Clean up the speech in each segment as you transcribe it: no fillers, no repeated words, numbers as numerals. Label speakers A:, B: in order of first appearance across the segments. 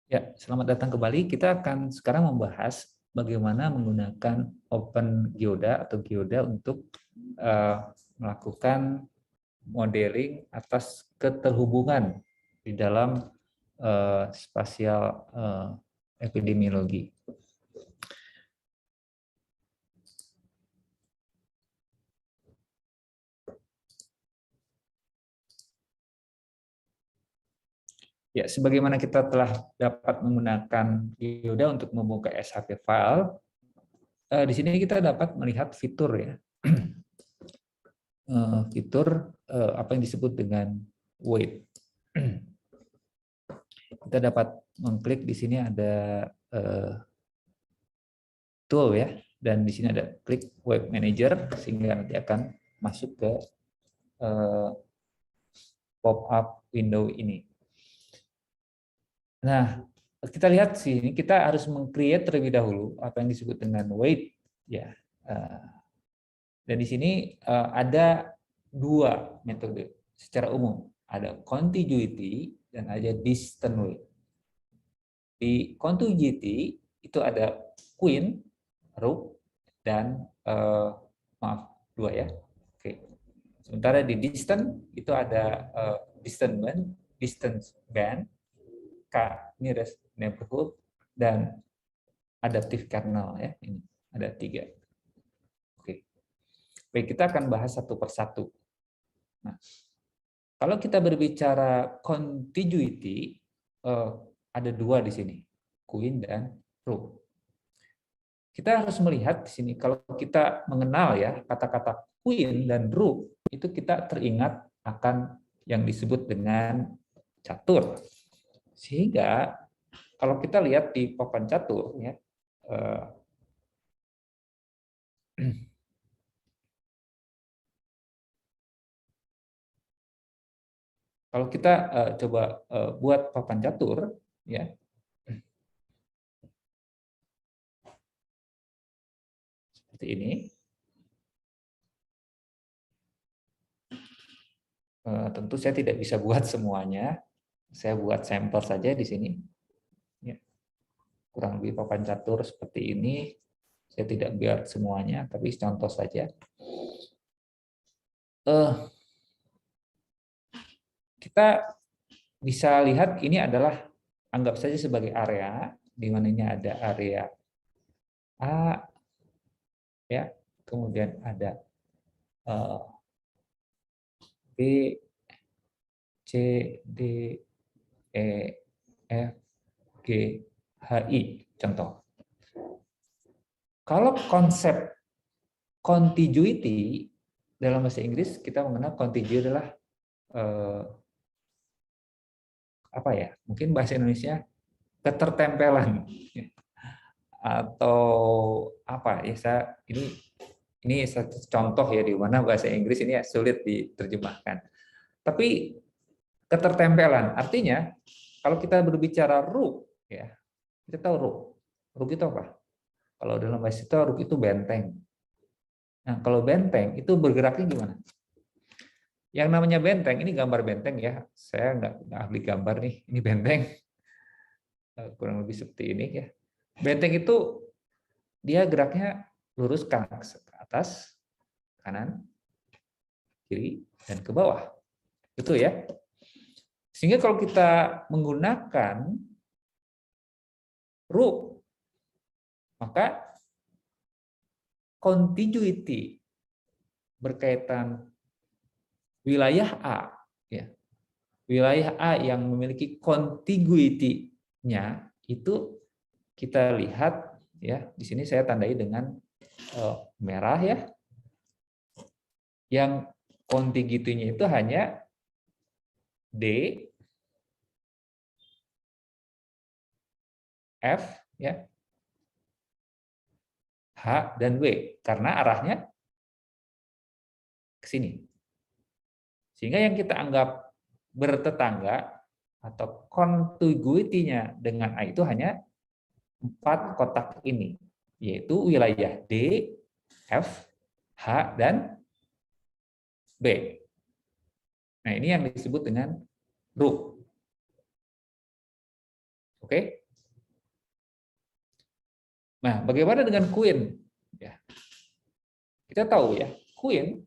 A: Ya, selamat datang kembali. Kita akan sekarang membahas bagaimana menggunakan OpenGeoda atau Geoda untuk melakukan modeling atas keterhubungan di dalam spasial epidemiologi. Ya, sebagaimana kita telah dapat menggunakan Geoda untuk membuka SHP file, di sini kita dapat melihat fitur ya, fitur apa yang disebut dengan weight. Kita dapat mengklik di sini ada tool ya, dan di sini ada klik web manager sehingga nanti akan masuk ke pop-up window ini. Nah, kita lihat sini kita harus meng-create terlebih dahulu apa yang disebut dengan weight ya. Dan di sini ada dua metode secara umum, ada contiguity dan ada distant weight. Di contiguity itu ada queen, root, dan maaf dua ya. Oke. Sementara di distant itu ada distance band, K nearest neighborhood, dan adaptive kernel ya. Ini ada 3. Oke. Baik, kita akan bahas satu persatu. Nah, kalau kita berbicara contiguity, ada 2 di sini, queen dan root. Kita harus melihat di sini kalau kita mengenal ya kata-kata queen dan root, itu kita teringat akan yang disebut dengan catur. Sehingga kalau kita lihat di papan catur ya, kalau kita coba buat papan catur ya, seperti ini. Tentu saya tidak bisa buat semuanya. Saya buat sampel saja di sini. Ya. Kurang lebih papan catur seperti ini. Saya tidak buat semuanya, tapi contoh saja. Kita bisa lihat ini adalah, anggap saja sebagai area, di mana ini ada area A, ya, kemudian ada B, C, D, E, F, G, H, I, contoh. Kalau konsep contiguity dalam bahasa Inggris kita mengenal contiguity adalah apa ya? Mungkin bahasa Indonesia ketertempelan atau apa ya? Ini satu contoh ya di mana bahasa Inggris ini sulit diterjemahkan. Tapi ketertempelan artinya kalau kita berbicara rook ya, kita tahu rook. Rook itu apa? Kalau dalam bahasa itu rook itu benteng. Nah, kalau benteng itu bergeraknya gimana? Yang namanya benteng, ini gambar benteng ya. Saya nggak ahli gambar nih, ini benteng. Kurang lebih seperti ini ya. Benteng itu dia geraknya lurus ke atas, kanan, kiri, dan ke bawah. Betul ya? Sehingga kalau kita menggunakan rook, maka contiguity berkaitan wilayah A, ya, wilayah A yang memiliki contiguity-nya itu kita lihat ya, di sini saya tandai dengan merah ya, yang contiguity-nya itu hanya D, F, ya, H dan W karena arahnya ke sini. Sehingga yang kita anggap bertetangga atau contiguity-nya dengan A itu hanya 4 kotak ini, yaitu wilayah D, F, H, dan B. Nah, ini yang disebut dengan rook. Oke? Nah, bagaimana dengan queen? Ya, kita tahu ya, queen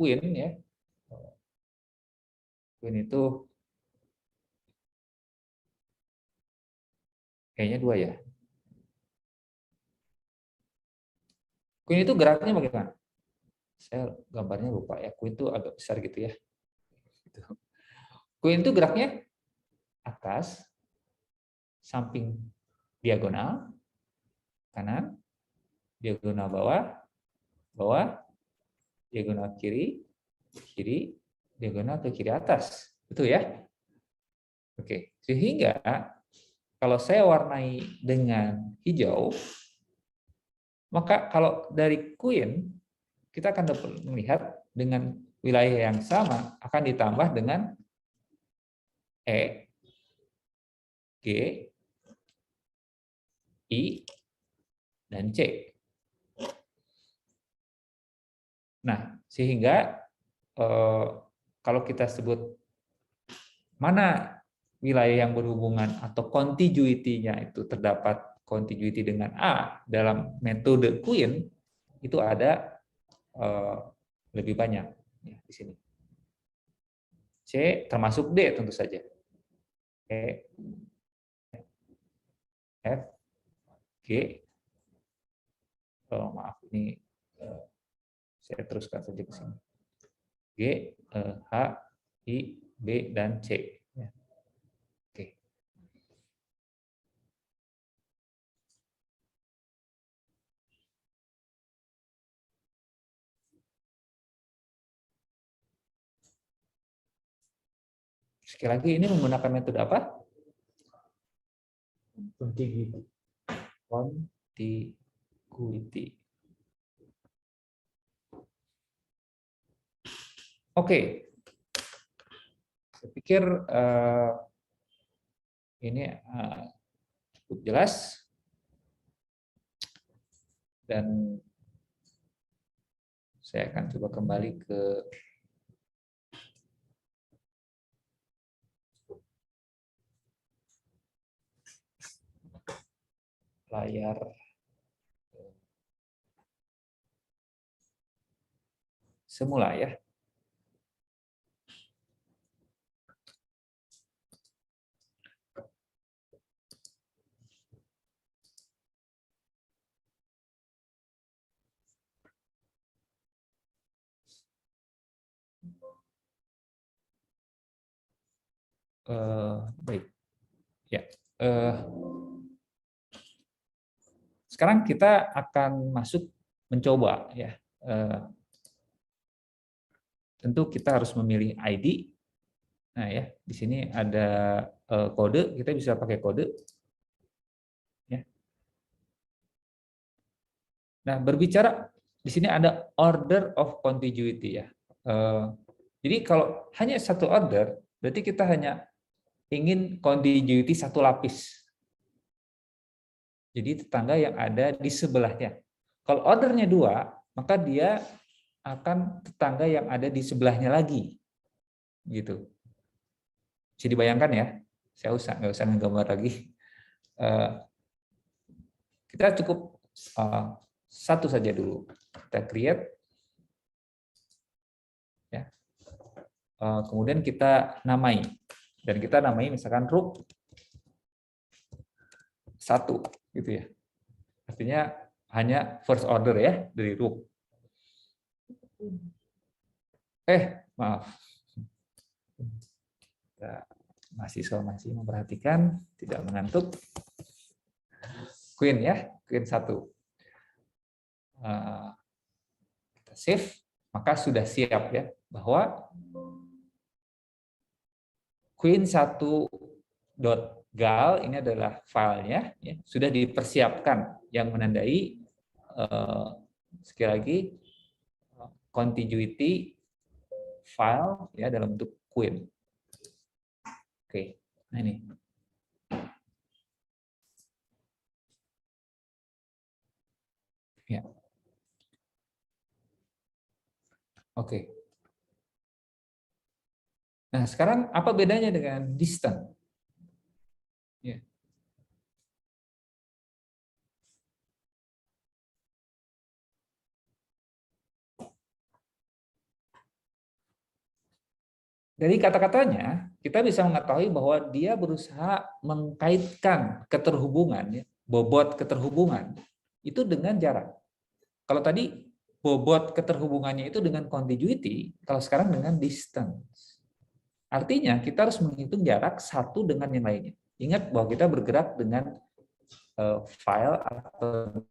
A: ya, queen itu kayaknya dua ya. Queen itu geraknya bagaimana? Saya gambarnya lupa ya. Queen itu agak besar gitu ya. Queen itu geraknya atas, samping diagonal, kanan, diagonal bawah, bawah, diagonal kiri, kiri, diagonal ke kiri atas. Itu ya. Oke, sehingga kalau saya warnai dengan hijau, maka kalau dari queen kita akan dapat melihat dengan wilayah yang sama akan ditambah dengan E, G, I, dan C. Nah, sehingga kalau kita sebut mana wilayah yang berhubungan atau contiguity-nya itu terdapat contiguity dengan A dalam metode Queen, itu ada lebih banyak ya, di sini. C termasuk D tentu saja. E, F, G, maaf ini saya teruskan saja ke sini. G, H, I, B, dan C. Ya. Oke. Sekali lagi ini menggunakan metode apa?
B: Contiguity.
A: Contiguity. Oke. Saya pikir ini cukup jelas dan saya akan coba kembali ke layar semula ya. Baik. Ya. Sekarang kita akan masuk mencoba ya. Tentu kita harus memilih ID. Nah ya, di sini ada kode, kita bisa pakai kode. Ya. Nah, berbicara di sini ada order of contiguity ya. Jadi kalau hanya satu order, berarti kita hanya ingin contiguity satu lapis. Jadi tetangga yang ada di sebelahnya. Kalau ordernya dua, maka dia akan tetangga yang ada di sebelahnya lagi. Gitu. Bisa dibayangkan ya? Saya nggak usah menggambar lagi. Kita cukup satu saja dulu. Kita create. Ya. Kemudian kita namai. Dan kita namai misalkan rook 1. Gitu ya. Artinya hanya first order ya dari rook. Maaf. Mahasiswa masih memperhatikan, tidak mengantuk. Queen ya, Queen 1. Kita save, maka sudah siap ya bahwa queen1.gal ini adalah filenya ya, sudah dipersiapkan yang menandai sekali lagi contiguity file ya dalam bentuk queen. Oke, nah ini. Ya. Oke. Nah, sekarang apa bedanya dengan distant? Ya. Dari kata-katanya, kita bisa mengetahui bahwa dia berusaha mengkaitkan keterhubungan, ya, bobot keterhubungan, itu dengan jarak. Kalau tadi bobot keterhubungannya itu dengan contiguity, kalau sekarang dengan distance. Artinya kita harus menghitung jarak satu dengan yang lainnya. Ingat bahwa kita bergerak dengan file atau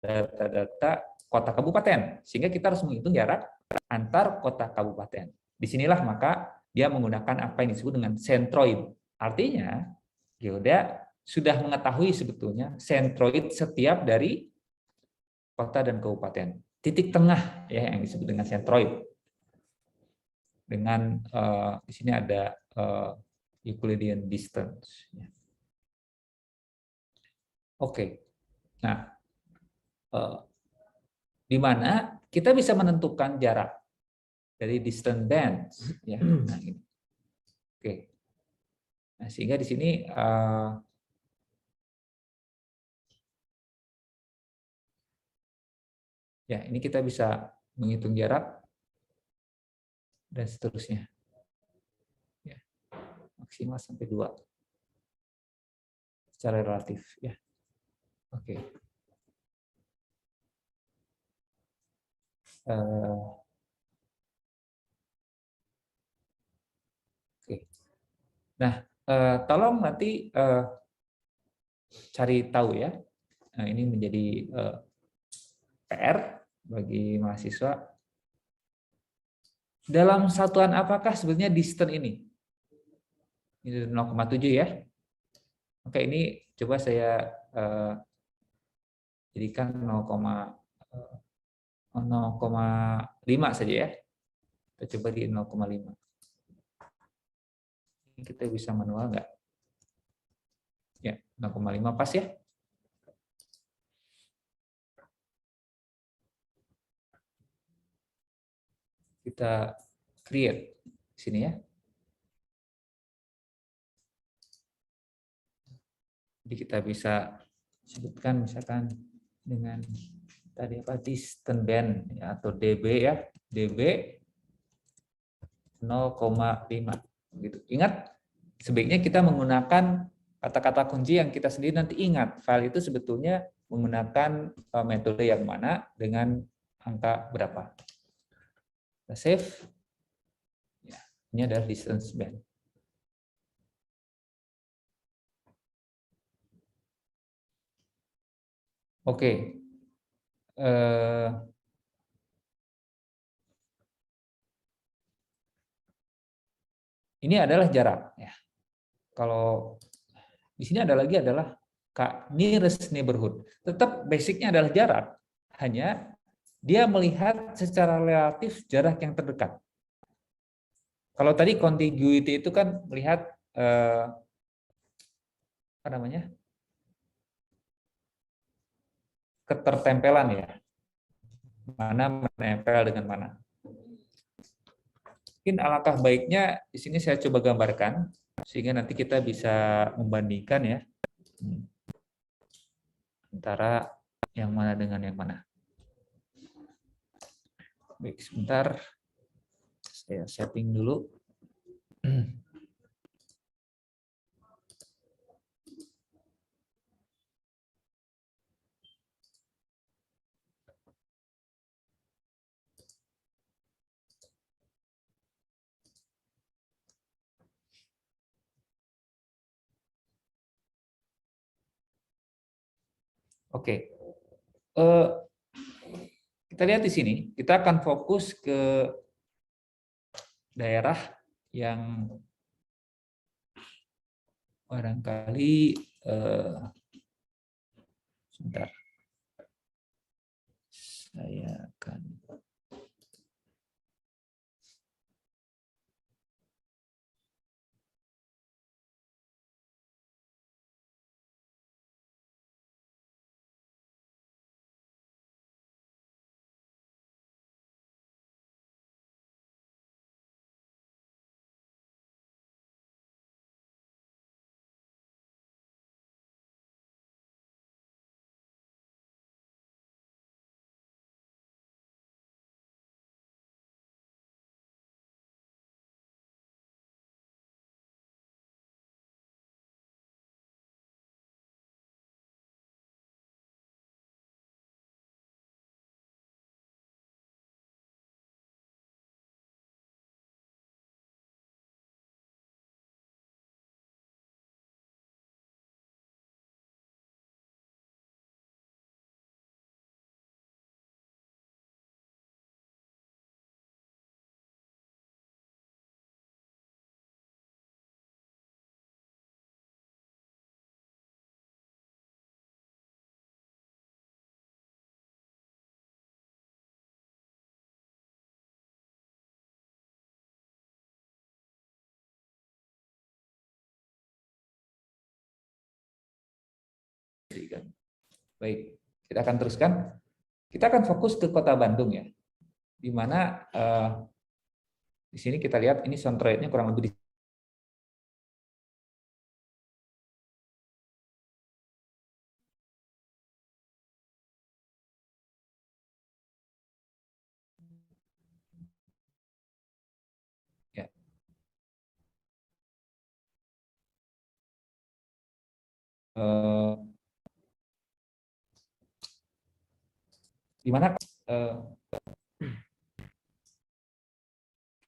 A: data-data kota kabupaten, sehingga kita harus menghitung jarak antar kota kabupaten. Disinilah maka dia menggunakan apa yang disebut dengan centroid. Artinya, Geoda sudah mengetahui sebetulnya centroid setiap dari kota dan kabupaten. Titik tengah ya yang disebut dengan centroid. Dengan di sini ada Euclidean distance. Oke. Nah, di mana kita bisa menentukan jarak dari distance bands ya. Nah, ini. Oke. Nah, sehingga di sini ya, ini kita bisa menghitung jarak dan seterusnya. Ya, maksimal sampai 2 secara relatif ya. Oke. Oke. Nah, tolong nanti cari tahu ya. Nah, ini menjadi PR bagi mahasiswa. Dalam satuan apakah sebenarnya distance ini? Ini 0,7 ya. Oke, ini coba saya jadikan 0,5 saja ya. Kita coba di 0,5. Kita bisa manual nggak? Ya, 0,5 pas ya. Kita create sini ya. Jadi kita bisa sebutkan misalkan dengan tadi apa distance band ya, atau dB ya, dB 0,5 gitu. Ingat sebaiknya kita menggunakan kata-kata kunci yang kita sendiri nanti ingat. File itu sebetulnya menggunakan metode yang mana dengan angka berapa. Kita save. Ya, ini adalah distance band. Oke. Ini adalah jarak ya. Kalau di sini ada lagi adalah nearest neighborhood. Tetap basicnya adalah jarak, hanya dia melihat secara relatif jarak yang terdekat. Kalau tadi contiguity itu kan melihat apa namanya, ketertempelan ya, mana menempel dengan mana. Mungkin alangkah baiknya di sini saya coba gambarkan sehingga nanti kita bisa membandingkan ya antara yang mana dengan yang mana. Baik, sebentar saya setting dulu. Oke. Kita lihat di sini, kita akan fokus ke daerah yang barangkali sebentar. Saya akan Baik, kita akan teruskan. Kita akan fokus ke Kota Bandung ya, di mana di sini kita lihat ini centroidnya kurang lebih di ya. Di mana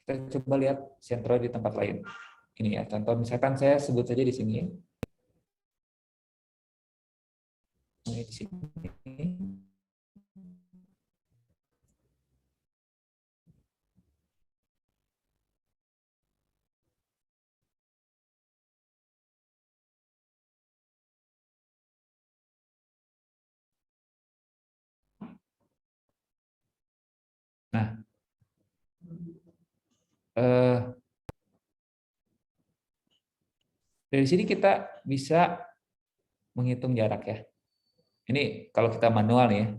A: kita coba lihat sentroid di tempat lain. Ini ya, contoh misalkan saya sebut saja di sini. Ini di sini. Nah, dari sini kita bisa menghitung jarak ya. Ini kalau kita manual ya.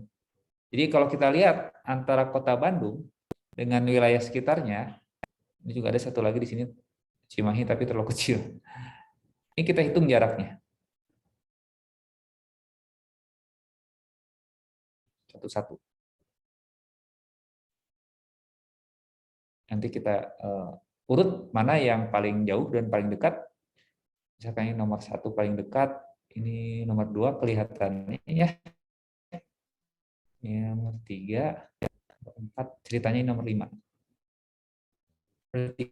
A: Jadi kalau kita lihat antara Kota Bandung dengan wilayah sekitarnya, ini juga ada satu lagi di sini Cimahi tapi terlalu kecil. Ini kita hitung jaraknya satu-satu. Nanti kita urut mana yang paling jauh dan paling dekat. Misalkan ini nomor 1 paling dekat, ini nomor 2 kelihatannya ya. Ini nomor 3, 4 ceritanya ini nomor 5. Berarti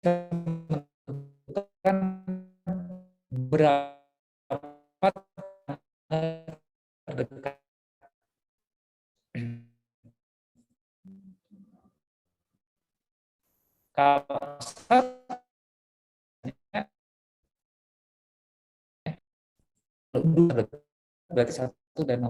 A: menentukan berapa terdekat. Kalau berarti 1 dan